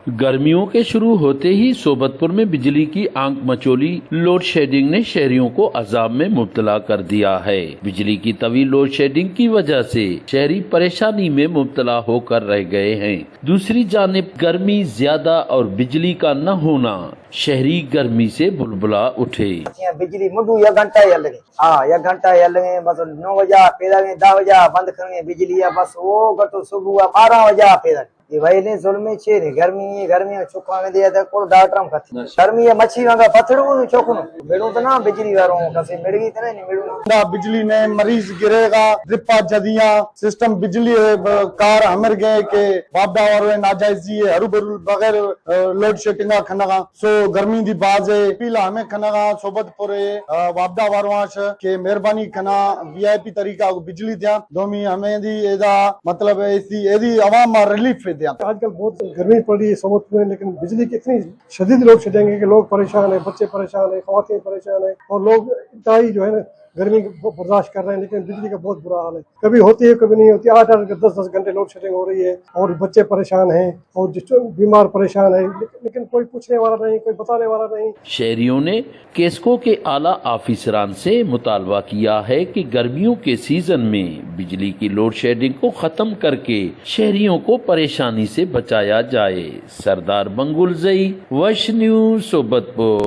गर्मियों के शुरू होते ही सोबतपुर में बिजली की आंख मचोली लोड शेडिंग ने शहरियों को अजाब में मुब्तला कर दिया है। बिजली की तवील लोड शेडिंग की वजह से शहरी परेशानी में मुब्तला होकर रह गए हैं। दूसरी जानिब गर्मी ज्यादा और बिजली का न होना शहरी गर्मी से बुलबुला उठे। बिजली मुडू 1 घंटा ही हल गई। हाँ 1 घंटा ही हल गए। बस 9 बजे पैदा 10 बजे बंद करनी बिजली है। बस वो घटो सुबह 12 बजे पैदा ये भाई ने जुल्मी छे गर्मी चुकाने दिया था को डॉक्टर हम खती गर्मी है मच्छी वांगा पथड़ू चोकनो मेड़ू तो ना बिजली वारो कसे मिड़गी तो नहीं मिड़ू बिजली ने मरीज गिरेगा रिपा जदिया सिस्टम बिजली कार हमर गए के वापदा वारो नाजायजी हरू बरु बगैर लोड शेडिंग खनगा सो गर्मी दी बाज है पीला हमें खनगा सोबतपुर वापदा वारो के मेहरबानी खना वीआईपी तरीका बिजली दिया दोमी हमें दी एदा मतलब ऐसी एदी आवाम रिलीफ आजकल बहुत गर्मी पड़ रही है सोबतपुर में, लेकिन बिजली की इतनी शदीद लोड शेडिंग है कि लोग परेशान है, बच्चे परेशान है, खवातीन परेशान है और लोग इतना ही जो है ना गर्मी बर्दाश्त कर रहे हैं। लेकिन बिजली का बहुत बुरा हाल है, कभी होती है कभी नहीं होती। 8-8 10-10 घंटे लोड शेडिंग हो रही है और बच्चे परेशान हैं और बीमार परेशान है, लेकिन कोई पूछने वाला नहीं, कोई बताने वाला नहीं। शहरियों ने केस्को के आला ऑफिसरान से मुतालबा किया है कि गर्मियों के सीजन में बिजली की लोड शेडिंग को खत्म करके शहरियों को परेशानी से बचाया जाए। सरदार मंगुल जई, वश न्यूज़, सोबतपुर।